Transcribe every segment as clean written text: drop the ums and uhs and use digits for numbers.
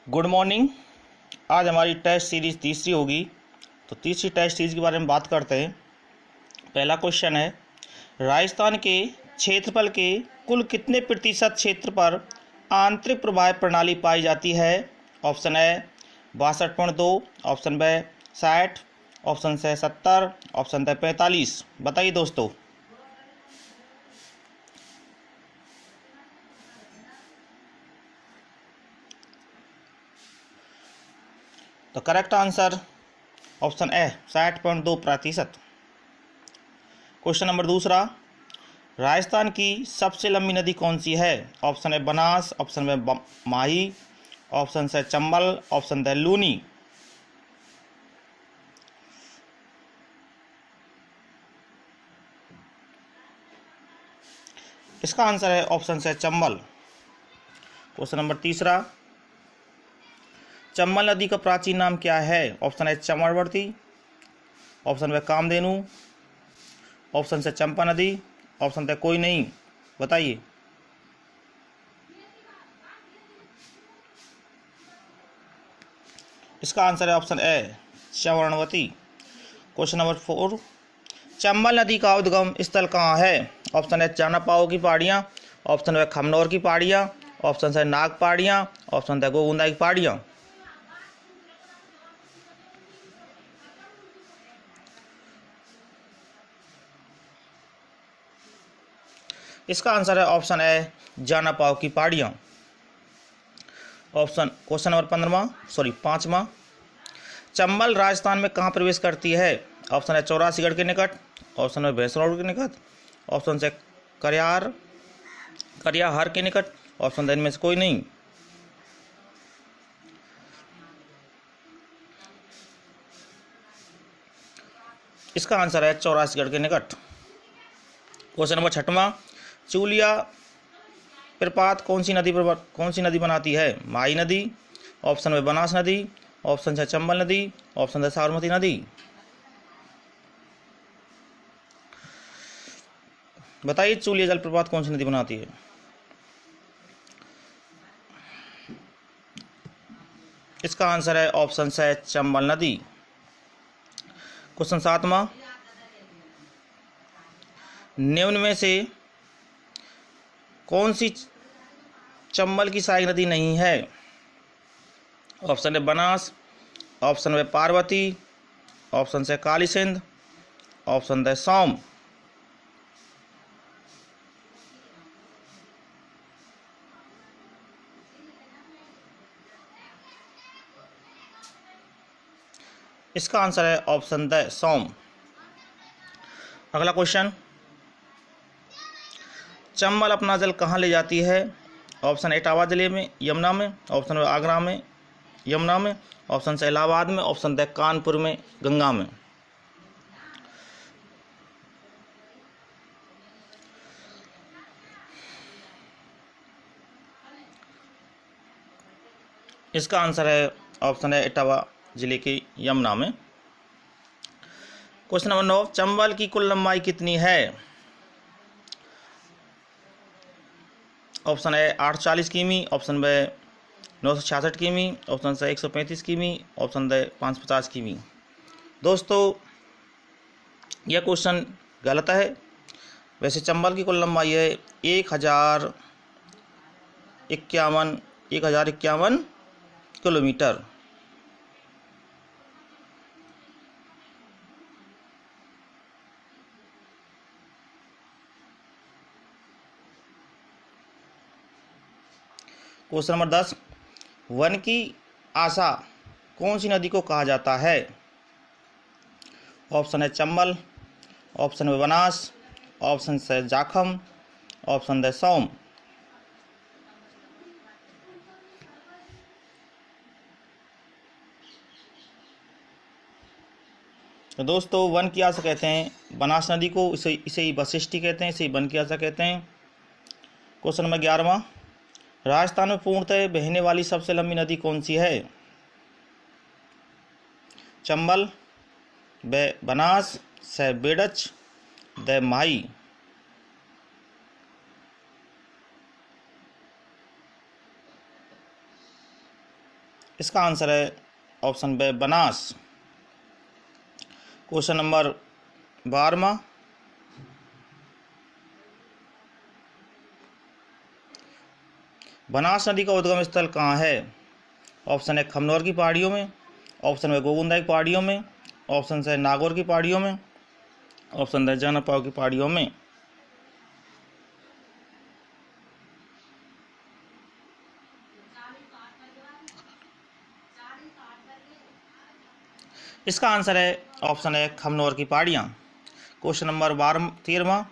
Good morning. आज हमारी test series तीसरी होगी। तो तीसरी टेस्ट सीरीज के बारे में बात करते हैं। पहला क्वेश्चन है, राजस्थान के क्षेत्रफल के कुल कितने प्रतिशत क्षेत्र पर आंतरिक प्रवाह प्रणाली पाई जाती है? Option A 62.2, option B 60, option C 70, option D 45। बताइए दोस्तों। तो correct answer option A 60.2%। Question number दूसरा, राजस्थान की सबसे लंबी नदी कौन सी है? Option A Banas, option B Mahi, option C Chambal, option D Luni. इसका आंसर है option C Chambal. Question number तीसरा, चंबल नदी का प्राचीन नाम क्या है? Option A Chamarvati, option B Kamdhenu, option से चंपा नदी, ऑप्शन डी कोई नहीं। बताइए। इसका आंसर है option A Chyavanvati. Question number 4, Chambal नदी का उद्गम स्थल कहाँ है? ऑप्शन ए चानापाओ की पहाड़ियाँ, ऑप्शन बी खमनौर की पहाड़ियाँ, ऑप्शन सी नाग पहाड़ियाँ, ऑप्शन डी गोगुंदा की पहाड़ियाँ। इसका आंसर है ऑप्शन ए जानापाव की पहाड़ियाँ। क्वेश्चन नंबर 5वां, चंबल राजस्थान में कहाँ प्रवेश करती है? ऑप्शन है चौरासीगढ़ के निकट, ऑप्शन है भैंसरोड के निकट, ऑप्शन से करियाहर के निकट, ऑप्शन डी इनमें से कोई नहीं। इसका आंसर है चौरासीगढ़ के निकट। क्वेश्चन नंबर 6वां, चूलिया प्रपात कौन सी नदी बनाती है? माही नदी, ऑप्शन में बनास नदी, ऑप्शन है चंबल नदी, ऑप्शन है साबरमती नदी। बताइए चूलिया जलप्रपात कौन सी नदी बनाती है? इसका आंसर है ऑप्शन है चंबल नदी। क्वेश्चन 7वां, निम्न में से कौन सी चंबल की सहायक नदी नहीं है? ऑप्शन है बनास, ऑप्शन है पार्वती, ऑप्शन से काली सिंध, ऑप्शन है सोम। इसका आंसर है ऑप्शन द सोम। अगला क्वेश्चन, चंबल अपना जल कहाँ ले जाती है? ऑप्शन इटावा जिले में यमुना में, ऑप्शन आगरा में यमुना में, ऑप्शन से इलाहाबाद में, ऑप्शन द कानपुर में गंगा में। इसका आंसर है ऑप्शन है इटावा जिले की यमुना में। क्वेश्चन नंबर 9, चंबल की कुल लंबाई कितनी है? ऑप्शन है 840 किमी, ऑप्शन बी 966 किमी, ऑप्शन से 135 किमी, ऑप्शन द 550 किमी। दोस्तों यह क्वेश्चन गलत है। वैसे चंबल की कुल लंबाई है 1051 किलोमीटर। क्वेश्चन नंबर 10, वन की आशा कौन सी नदी को कहा जाता है? ऑप्शन है चंबल, ऑप्शन है बनास, ऑप्शन से जाखम, ऑप्शन है सोम। तो दोस्तों वन की आशा कहते हैं बनास नदी को, इसे ही वशिष्ठी कहते हैं, इसे ही वन की आशा कहते हैं। क्वेश्चन नंबर 11वां, राजस्थान में पूर्णतः बहने वाली सबसे लंबी नदी कौन सी है? चंबल, बनास, से बेडच, द माही। इसका आंसर है option B Banas. Question number 12वां, बनास नदी का उद्गम स्थल कहाँ है? ऑप्शन है खमनोर की पहाड़ियों में, ऑप्शन है गोगुंदा की पहाड़ियों में, ऑप्शन है नागौर की पहाड़ियों में, ऑप्शन है जानापाव की पहाड़ियों में। इसका आंसर है ऑप्शन है खमनोर की पहाड़ियाँ। क्वेश्चन नंबर 13वां,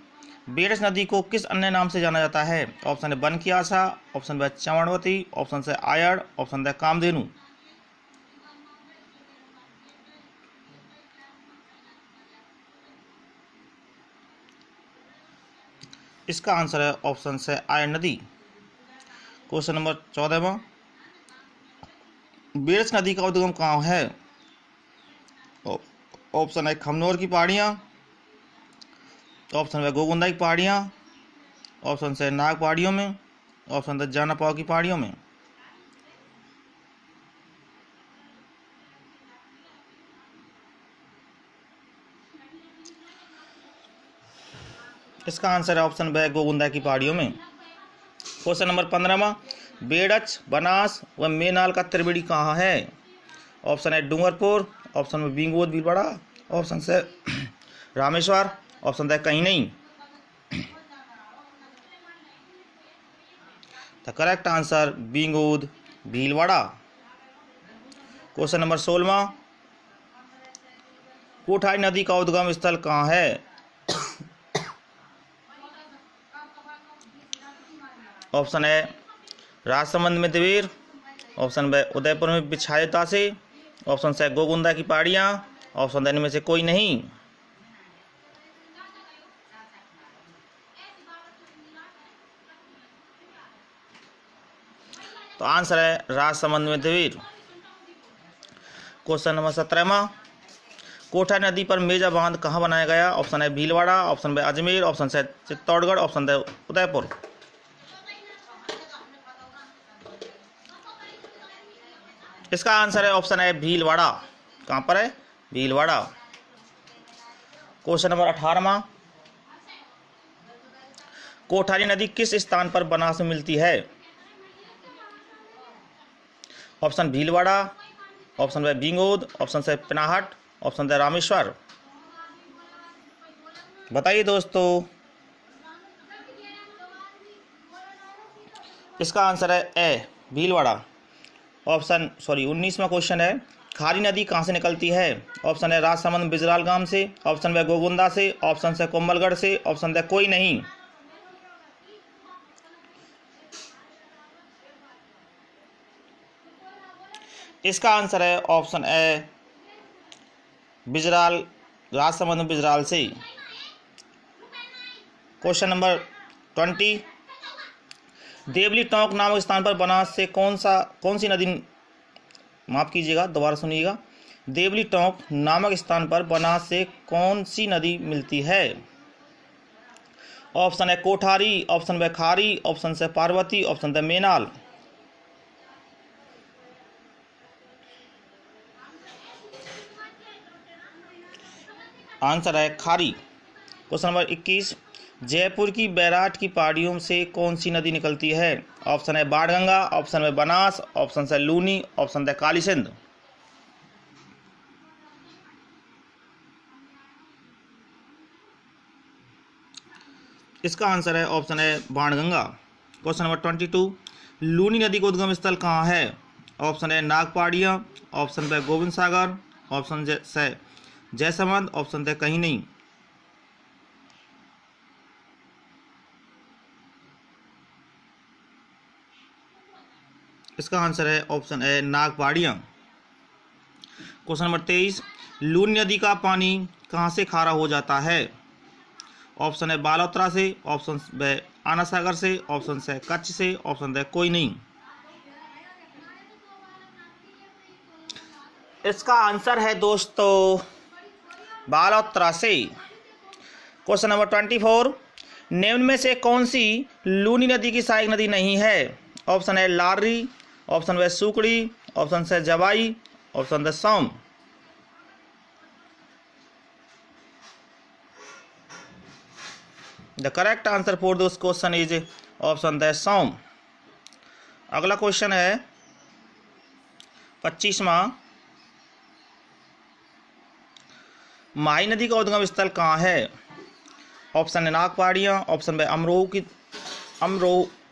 बेड़स नदी को किस अन्य नाम से जाना जाता है? ऑप्शन है बन की आशा, ऑप्शन है चवणवती, ऑप्शन है आयड़, ऑप्शन है कामधेनु। इसका आंसर है ऑप्शन है आयड़ नदी। क्वेश्चन नंबर 14वां, बेड़स नदी का उद्गम कहाँ है? ऑप्शन है खमनोर की पहाड़ियाँ, ऑप्शन है गोगुंदा की पहाड़ियाँ, ऑप्शन है नाग पहाड़ियों में, ऑप्शन है जानापाव की पहाड़ियों में। इसका आंसर है ऑप्शन बी गोगुंदा की पहाड़ियों में। क्वेश्चन नंबर 15वां, बेड़च, बनास व मेनाल का त्रिवेणी कहाँ है? ऑप्शन है डूंगरपुर, ऑप्शन में बींगोद भीलवाड़ा, ऑप्शन से रामेश्वर, ऑप्शन है कहीं नहीं। The correct answer Bigod Bhilwara. Question number 16वां, कोठारी नदी का उद्गम स्थल कहाँ है? ऑप्शन है राजसमंद में देवीर, ऑप्शन है उदयपुर में बिछायता से, ऑप्शन है गोगुंदा की पहाड़ियाँ, ऑप्शन है इनमें से कोई नहीं। तो आंसर है राजसमंद में देवीर। क्वेश्चन नंबर 17वां, कोठारी नदी पर मेजा बांध कहाँ बनाया गया? ऑप्शन है भीलवाड़ा, ऑप्शन है अजमेर, ऑप्शन है चित्तौड़गढ़, ऑप्शन है उदयपुर। इसका आंसर है ऑप्शन है भीलवाड़ा। कहाँ पर है? भीलवाड़ा। क्वेश्चन नंबर 18वां, कोठारी नदी किस स्थान पर बनास में मिलती है? ऑप्शन भीलवाड़ा, ऑप्शन है बींगोद, ऑप्शन है पिनाहट, ऑप्शन है रामेश्वर। बताइए दोस्तों। इसका आंसर है ए भीलवाड़ा। 19वां क्वेश्चन है, खारी नदी कहाँ से निकलती है? ऑप्शन है राजसमंद बिजराल गांव से, ऑप्शन है गोगुंदा से, ऑप्शन है कोमलगढ़ से, ऑप्शन है कोई नहीं। इसका आंसर है ऑप्शन ए बिजराल, राजसमंद बिजराल से। क्वेश्चन नंबर 20, देवली टोंक नामक स्थान पर बनास से कौन सी नदी, माफ कीजिएगा दोबारा सुनिएगा, देवली टोंक नामक स्थान पर बनास से कौन सी नदी मिलती है? ऑप्शन है कोठारी, ऑप्शन है खारी, ऑप्शन है पार्वती, ऑप्शन है मेनाल। आंसर है खारी। क्वेश्चन नंबर 21, जयपुर की बैराट की पहाड़ियों से कौन सी नदी निकलती है? ऑप्शन है बाणगंगा, ऑप्शन है बनास, ऑप्शन है लूनी, ऑप्शन है काली सिंध। इसका आंसर है ऑप्शन है बाणगंगा। क्वेश्चन नंबर 22, लूनी नदी का उद्गम स्थल कहाँ है? ऑप्शन है नाग पहाड़ियाँ, ऑप्शन है गोविंद सागर, ऑप्शन है जयसमंद, ऑप्शन है कहीं नहीं। इसका आंसर है ऑप्शन है नाग पहाड़ियाँ। क्वेश्चन नंबर 23, लूनी नदी का पानी कहाँ से खारा हो जाता है? ऑप्शन है बालोतरा से, ऑप्शन है आना सागर से, ऑप्शन है कच्छ से, ऑप्शन है कोई नहीं। इसका आंसर है दोस्तों बालोतरा से। क्वेश्चन नंबर 24, निम्न में से कौन सी लूनी नदी की सहायक नदी नहीं है? ऑप्शन है लारी, ऑप्शन है Sukdi, option C Jawai, option D Som. The correct answer for this question is option D Som. अगला क्वेश्चन है 25वां। माही नदी का उद्गम स्थल कहाँ है? ऑप्शन है नाग पहाड़ियाँ, ऑप्शन बे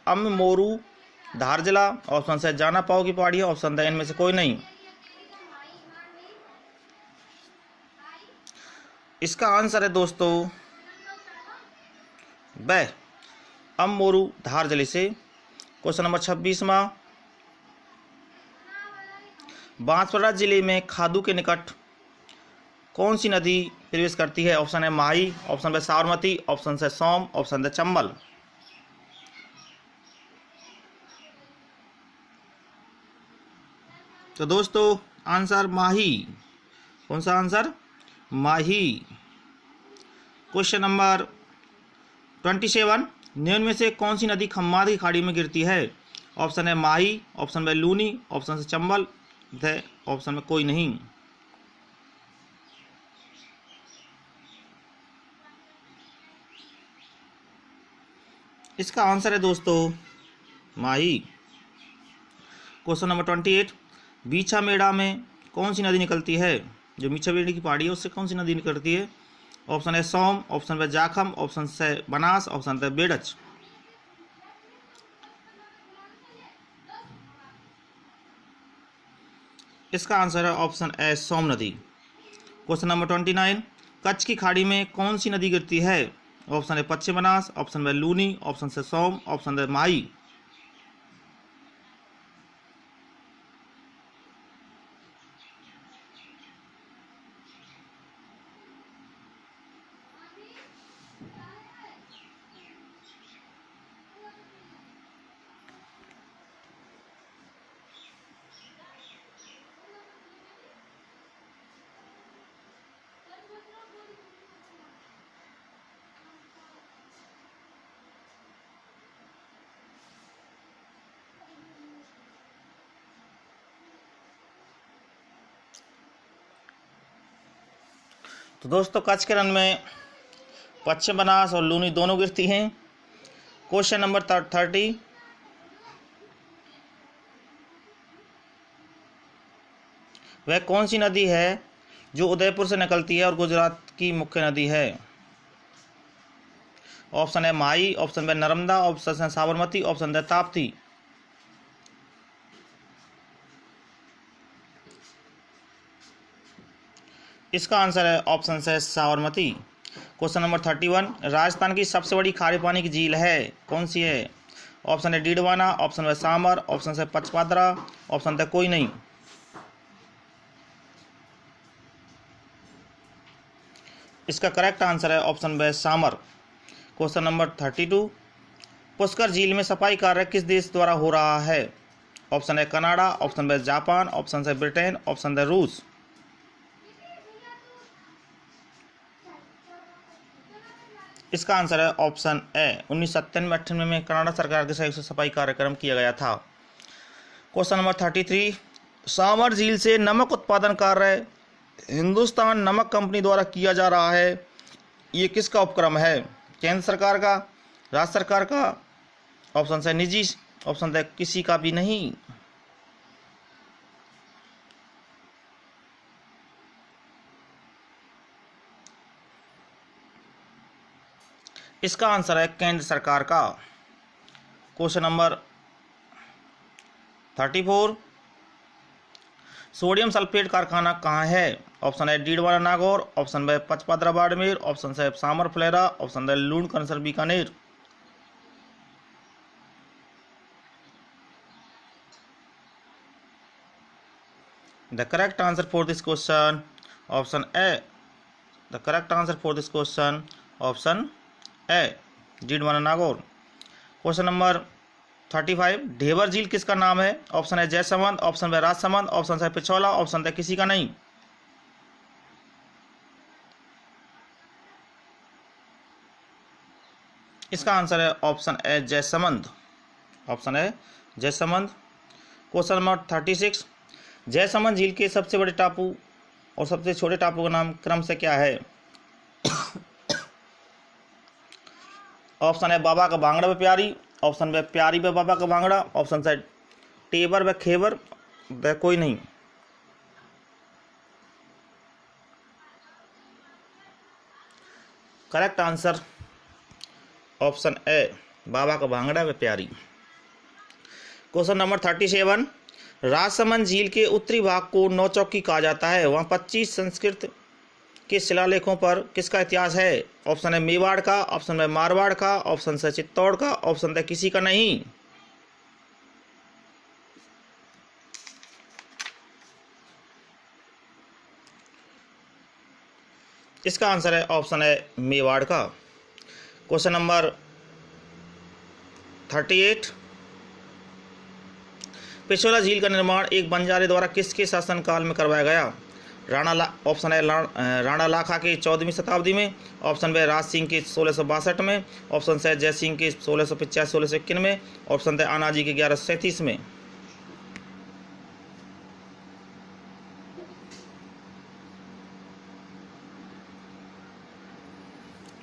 अमरोरू धार जिला, ऑप्शन से जाना पाओ की पहाड़ियाँ, ऑप्शन द इनमें से कोई नहीं। इसका आंसर है दोस्तों ब अमरोरू धार जिले से। Question number 26वां। बांसवाड़ा जिले में खादू के निकट कौन सी नदी प्रवेश करती है? ऑप्शन है माही, ऑप्शन है साबरमती, ऑप्शन से सोम, ऑप्शन है चंबल। तो दोस्तों आंसर माही। कौन सा आंसर? माही। Question number 27। निम्न में से कौन सी नदी खम्माद की खाड़ी में गिरती है? ऑप्शन है माही, ऑप्शन में लूनी, ऑप्शन से चंबल, ऑप्शन में कोई नहीं। इसका आंसर है दोस्तों माही। Question number 28। बीछा मेड़ा में कौन सी नदी निकलती है? जो बीछा मेड़ी की पहाड़ी है उससे कौन सी नदी निकलती है? ऑप्शन है सोम, ऑप्शन है जाखम, ऑप्शन से बनास, ऑप्शन है बेड़च। इसका आंसर है ऑप्शन ए सोम नदी। Question number 29। कच्छ की खाड़ी में कौन सी नदी गिरती है? ऑप्शन है पश्चिम बनास, ऑप्शन है लूनी, ऑप्शन से सोम, ऑप्शन है माही। तो दोस्तों कच्छ के रण में पश्चिम बनास और लूनी दोनों गिरती हैं। Question number 30। वह कौन सी नदी है जो उदयपुर से निकलती है और गुजरात की मुख्य नदी है? ऑप्शन है माही, ऑप्शन है नर्मदा, ऑप्शन है साबरमती, ऑप्शन है ताप्ती। इसका आंसर है ऑप्शन से साबरमती। Question number 31। राजस्थान की सबसे बड़ी खारे पानी की झील है कौन सी है? ऑप्शन है डीडवाना, ऑप्शन है सामर, ऑप्शन से पचपादरा, ऑप्शन है कोई नहीं। इसका करेक्ट आंसर है option B Sambhar. Question number 32। Pushkar झील में सफाई कार्य किस देश द्वारा हो रहा है? ऑप्शन है कनाडा, ऑप्शन बे जापान, ऑप्शन है ब्रिटेन, ऑप्शन है रूस। इसका आंसर है ऑप्शन ए। 1997-98 में कनाडा सरकार के सहयोग से सफाई कार्यक्रम किया गया था। Question number 33। सामर झील से नमक उत्पादन कार्य हिंदुस्तान नमक कंपनी द्वारा किया जा रहा है। ये किसका उपक्रम है? केंद्र सरकार का, राज्य सरकार का, ऑप्शन है निजी, ऑप्शन है किसी का भी नहीं। इसका आंसर है केंद्र सरकार का। Question number 34। सोडियम सल्फेट कारखाना कहाँ है? ऑप्शन है डीडवाना नागौर, ऑप्शन है पचपदरा बाड़मेर, ऑप्शन है सामर फुलेरा, ऑप्शन है Lunkaransar Bikaner. The correct answer for this question option A. The correct answer for this question option A Didwana Nagaur. Question number 35। Dhebar झील किसका नाम है? ऑप्शन है जयसमंद, ऑप्शन है राजसमंद, ऑप्शन है पिछौला, ऑप्शन है किसी का नहीं। इसका आंसर है ऑप्शन है जयसमंद। ऑप्शन है जयसमंद। Question number 36। जयसमंद झील के सबसे बड़े टापू और सबसे छोटे टापू का नाम क्रम से क्या है? ऑप्शन है बाबा का भांगड़ा व प्यारी, ऑप्शन व प्यारी व बाबा का भांगड़ा, ऑप्शन से टेबर व खेबर व कोई नहीं। करेक्ट आंसर ऑप्शन ए बाबा का भांगड़ा व प्यारी। क्वेश्चन नंबर 37, राजसमंद झील के उत्तरी भाग को नौचौकी कहा जाता है। वहाँ 25 संस्कृत के शिलालेखों पर किसका इतिहास है? ऑप्शन है मेवाड़ का, ऑप्शन है मारवाड़ का, ऑप्शन से चित्तौड़ का, ऑप्शन है किसी का नहीं। इसका आंसर है ऑप्शन है मेवाड़ का। क्वेश्चन नंबर 38, पिछोला झील का निर्माण एक बंजारे द्वारा किसके शासनकाल में करवाया गया? ऑप्शन है राणा लाखा के 14वीं शताब्दी में, ऑप्शन बे राज सिंह के 1662 में, ऑप्शन से जय सिंह के 1685-1651 में, ऑप्शन है आनाजी के 1137 में।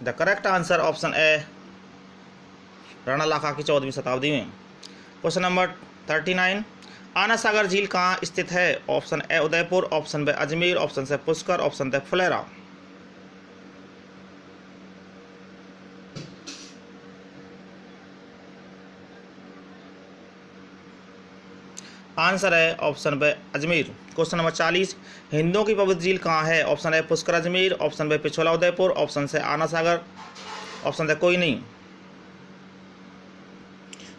The correct answer option A Rana Lakha की 14वीं शताब्दी में। क्वेश्चन नंबर 39, आना सागर झील कहाँ स्थित है? Option A Udaipur, option B Ajmer, option C Pushkar, option C Phulera. Answer है option B Ajmer. Question number 40, हिंदुओं की पवित्र झील कहाँ है? ऑप्शन है Pushkar Ajmer, option B Pichola Udaipur, option C Ana सागर, ऑप्शन से कोई नहीं।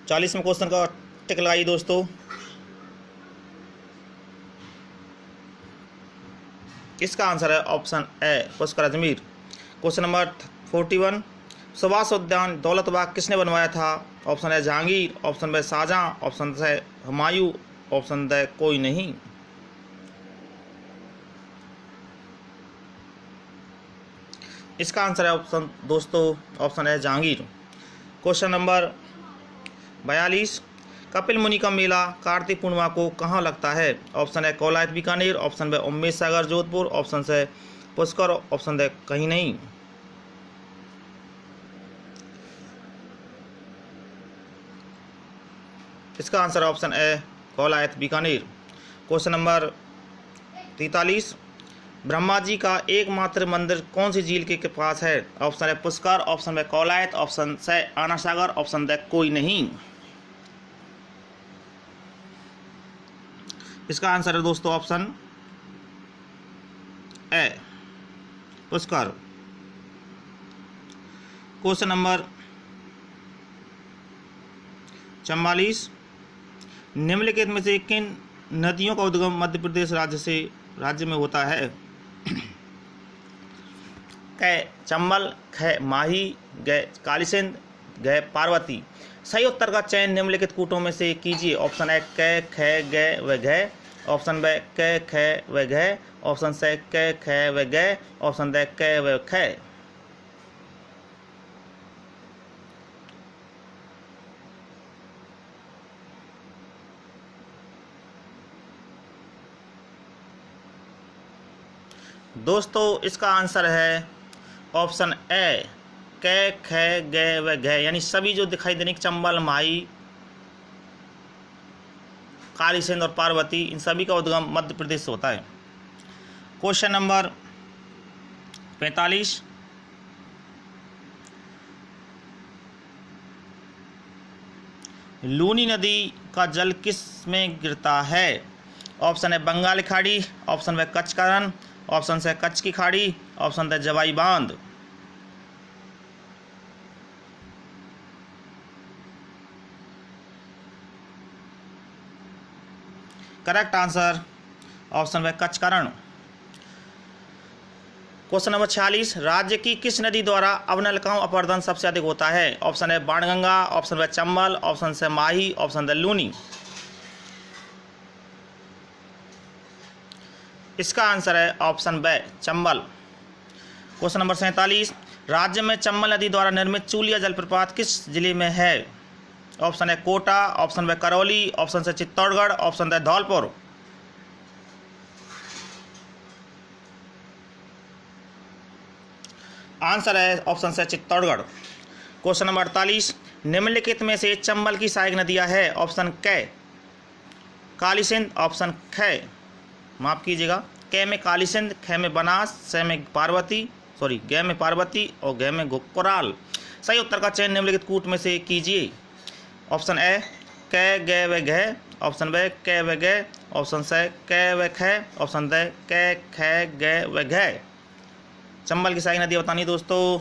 40वें क्वेश्चन का टिक लगाइए दोस्तों। इसका आंसर है option A Pushkar Ajmer. Question number 41, Subhash Udyan Daulatbagh किसने बनवाया था? ऑप्शन है Jahangir, option B Shahjahan, option C Humayun, option दे कोई नहीं। इसका आंसर है ऑप्शन दोस्तों ऑप्शन है जहांगीर। क्वेश्चन नंबर 42, कपिल मुनि का मेला कार्तिक पूर्णिमा को कहाँ लगता है? Option A Kolayat Bikaner, option B Ummed Sagar Jodhpur, option C Pushkar, option D कहीं नहीं। इसका answer option A Kolayat Bikaner. Question number 43, Brahma ji का एकमात्र मंदिर कौन सी झील के पास है? ऑप्शन है पुष्कर, ऑप्शन में कौलायत, ऑप्शन से आना सागर, ऑप्शन दे कोई नहीं। इसका आंसर है दोस्तों option A Pushkar. Question number 44, निम्नलिखित में से किन नदियों का उद्गम मध्य प्रदेश राज्य में होता है? क चंबल, ख माही, ग कालीसिंध, ग पार्वती। सही उत्तर का चयन निम्नलिखित कूटों में से कीजिए। ऑप्शन है क ख ग व घ, ऑप्शन ब क ख व घ, ऑप्शन से क ख व ग, ऑप्शन द क व ख। दोस्तों इसका आंसर है ऑप्शन ए क ख ग व घ, यानी सभी जो दिखाई देने चंबल, माही, कालीसिंध और पार्वती, इन सभी का उद्गम मध्य प्रदेश से होता है। क्वेश्चन नंबर 45, लूनी नदी का जल किस में गिरता है? ऑप्शन है बंगाल की खाड़ी, ऑप्शन है कच्छ का रण, ऑप्शन से कच्छ की खाड़ी, ऑप्शन है जवाई बांध। करेक्ट आंसर ऑप्शन है कच्छ का रण। क्वेश्चन नंबर 46, राज्य की किस नदी द्वारा अवनलकाओं अपरदन सबसे अधिक होता है? ऑप्शन है बाणगंगा, ऑप्शन है चंबल, ऑप्शन से माही, ऑप्शन है लूनी। इसका आंसर है option B Chambal. Question number 47, राज्य में चंबल नदी द्वारा निर्मित चूलिया जलप्रपात किस जिले में है? ऑप्शन है कोटा, ऑप्शन है करौली, ऑप्शन से चित्तौड़गढ़, ऑप्शन है धौलपुर। आंसर है ऑप्शन से चित्तौड़गढ़। क्वेश्चन नंबर 48, निम्नलिखित में से चंबल की सहायक नदियां है। ऑप्शन क काली सिंध, ऑप्शन ख माफ कीजिएगा क में काली सिंध, ख में बनास, स में पार्वती, सॉरी ग में पार्वती और घ में कोराल। सही उत्तर का चयन निम्नलिखित कूट में से कीजिए। ऑप्शन ए क ग व घ, ऑप्शन ब क व ग, ऑप्शन स क व ख, ऑप्शन द क ख ग व घ। चंबल की सहायक नदी बतानी दोस्तों।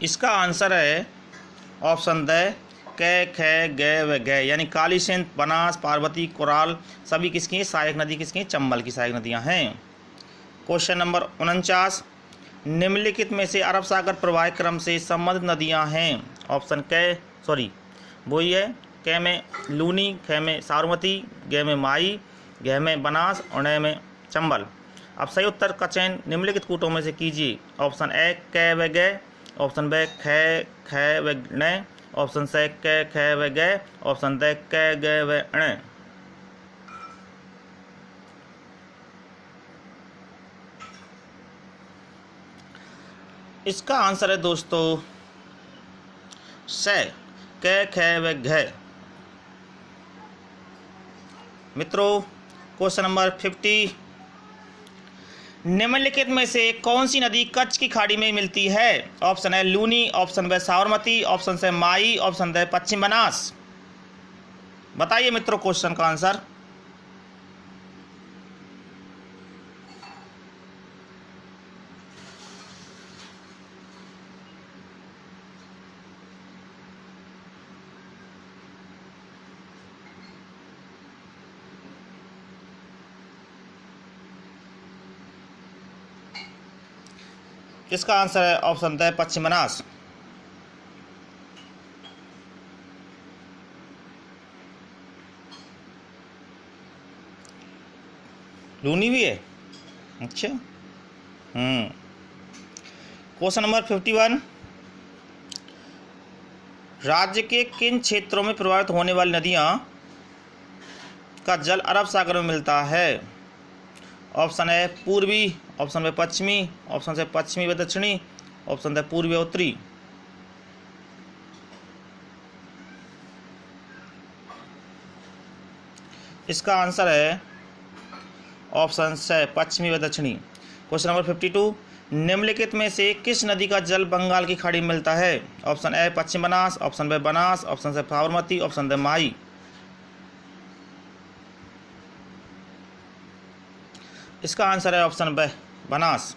इसका आंसर है ऑप्शन द क ख ग व घ, यानी काली सिंध, बनास, पार्वती, कोराल सभी किसकी सहायक नदी, किसकी चंबल की सहायक नदियां हैं। क्वेश्चन नंबर 49, निम्नलिखित में से अरब सागर प्रवाह क्रम से संबंधित नदियां हैं। ऑप्शन वही है क में लूनी, ख में साबरमती, ग में माई, घ में बनास और न में चंबल। अब सही उत्तर का चयन निम्नलिखित कूटों में से कीजिए। ऑप्शन ए क व ग, ऑप्शन ब ख व ण, ऑप्शन स क ख व ग, ऑप्शन द क ग व ण। इसका आंसर है दोस्तों स क ख व घ। मित्रों क्वेश्चन नंबर 50, निम्नलिखित में से कौन सी नदी कच्छ की खाड़ी में मिलती है। ऑप्शन है लूनी, ऑप्शन ब साबरमती, ऑप्शन से माई, ऑप्शन द पश्चिम बनास। बताइए मित्रों क्वेश्चन का आंसर। इसका आंसर है ऑप्शन द पश्चिम बनास। लूनी भी है, अच्छा। क्वेश्चन नंबर 51, राज्य के किन क्षेत्रों में प्रवाहित होने वाली नदियां का जल अरब सागर में मिलता है। ऑप्शन है पूर्वी, ऑप्शन ब पश्चिमी, ऑप्शन से पश्चिमी व दक्षिणी, ऑप्शन द पूर्वी व उत्तरी। इसका आंसर है ऑप्शन से पश्चिमी व दक्षिणी। क्वेश्चन नंबर 52, निम्नलिखित में से किस नदी का जल बंगाल की खाड़ी में मिलता है। ऑप्शन ए पश्चिम बनास, ऑप्शन ब बनास, ऑप्शन से साबरमती, ऑप्शन द माई। इसका आंसर है ऑप्शन ब बनास।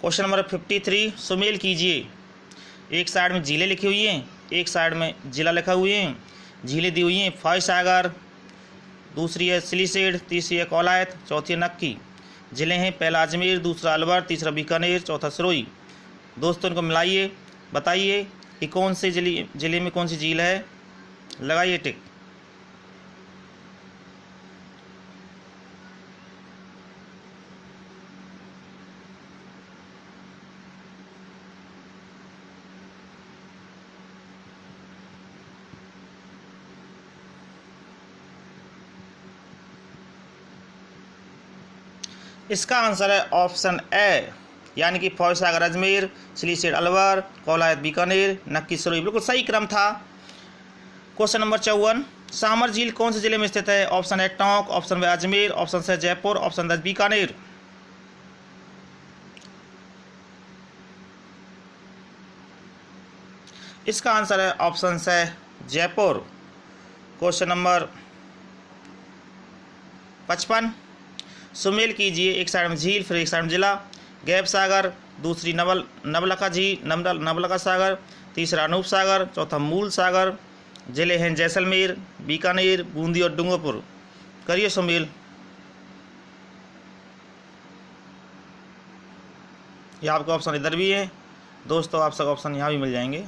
क्वेश्चन नंबर 53, सुमेल कीजिए। एक साइड में झीलें लिखी हुई हैं, एक साइड में जिला लिखा हुए हैं। झीलें दी हुई हैं फॉय सागर, दूसरी है सिलीसेड, तीसरी है कौलायत, चौथी है नक्की। जिले हैं पहला अजमेर, दूसरा अलवर, तीसरा बीकानेर, चौथा सिरोही। दोस्तों इनको मिलाइए, बताइए कि कौन से जिले में कौन सी झील है, लगाइए टिक। इसका आंसर है ऑप्शन ए, यानी कि फौज सागर अजमेर, सिलीसेड अलवर, कौलायत बीकानेर, नक्की सिरोही। बिल्कुल सही क्रम था। क्वेश्चन नंबर 54, सामर झील कौन से जिले में स्थित है। ऑप्शन है टोंक, ऑप्शन ब अजमेर, ऑप्शन से जयपुर, ऑप्शन द बीकानेर। इसका आंसर है ऑप्शन से जयपुर। क्वेश्चन नंबर 55, सुमेल कीजिए। एक साइड में झील, फिर एक साइड में जिला। गैब सागर, दूसरी नवलखा झील, नवलखा सागर, तीसरा अनूप सागर, चौथा मूल सागर। जिले हैं जैसलमेर, बीकानेर, बूंदी और डूंगरपुर। करिए सुमेल। ये आपके ऑप्शन इधर भी है दोस्तों, आप सब ऑप्शन यहाँ भी मिल जाएंगे।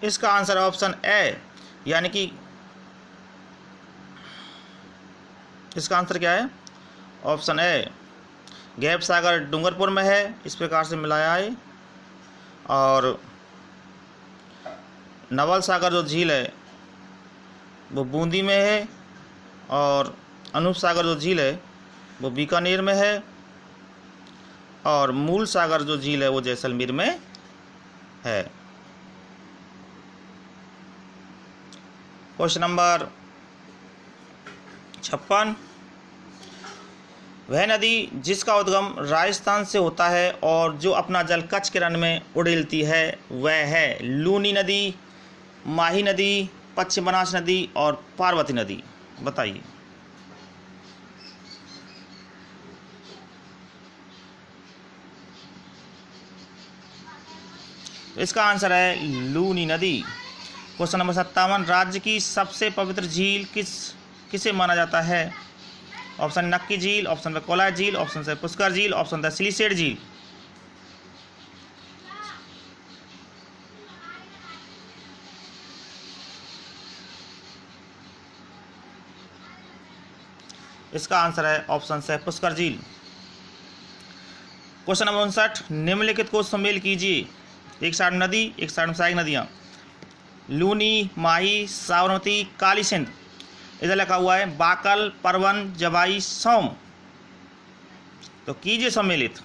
इसका आंसर ऑप्शन ए, यानी कि इसका आंसर क्या है? ऑप्शन ए गैप सागर डूंगरपुर में है, इस प्रकार से मिलाया है। और नवल सागर जो झील है वो बूंदी में है, और अनूप सागर जो झील है वो बीकानेर में है, और मूल सागर जो झील है वो जैसलमेर में है। क्वेश्चन नंबर 56, वह नदी जिसका उद्गम राजस्थान से होता है और जो अपना जल कच्छ के रण में उड़ेलती है वह है लूनी नदी, माही नदी, पश्चिम बनास नदी और पार्वती नदी। बताइए। इसका आंसर है लूनी नदी। क्वेश्चन नंबर 57, राज्य की सबसे पवित्र झील किसे माना जाता है? ऑप्शन नक्की झील, ऑप्शन कोला झील, ऑप्शन से पुष्कर झील, ऑप्शन सिलीसेट झील। इसका आंसर है ऑप्शन से पुष्कर झील। क्वेश्चन नंबर 59, निम्नलिखित को सम्मिलित कीजिए। एक साइड नदी, एक साइड में सहायक नदियाँ, लूनी, माही, साबरमती, काली सिंध। इधर लिखा हुआ है बाकल, परवन, जवाई, सोम। तो कीजिए सम्मिलित।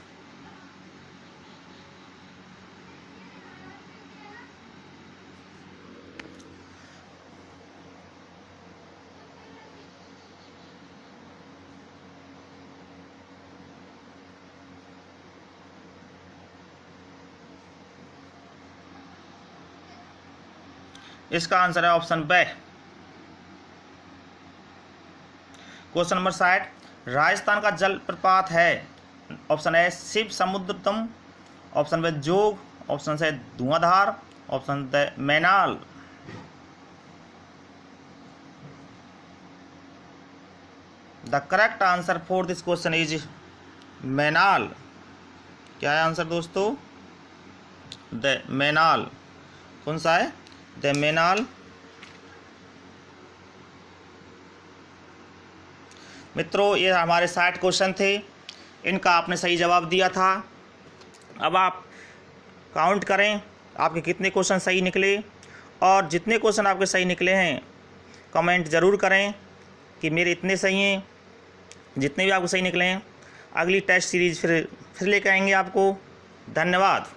इसका आंसर है option B. Question number 60, Rajasthan का जल प्रपात है। Option A Shiv Samudram, option B Jog, option C Dhuandhar, option D Menal. The correct answer for this question is Menal. क्या है आंसर दोस्तों? द मैनाल। कौन सा है? द मैनाल। मित्रों, ये हमारे 60 क्वेश्चन थे, इनका आपने सही जवाब दिया था। अब आप काउंट करें आपके कितने क्वेश्चन सही निकले, और जितने क्वेश्चन आपके सही निकले हैं कमेंट ज़रूर करें कि मेरे इतने सही हैं। जितने भी आपको सही निकले हैं अगली टेस्ट सीरीज फिर लेकर आएंगे आपको। धन्यवाद।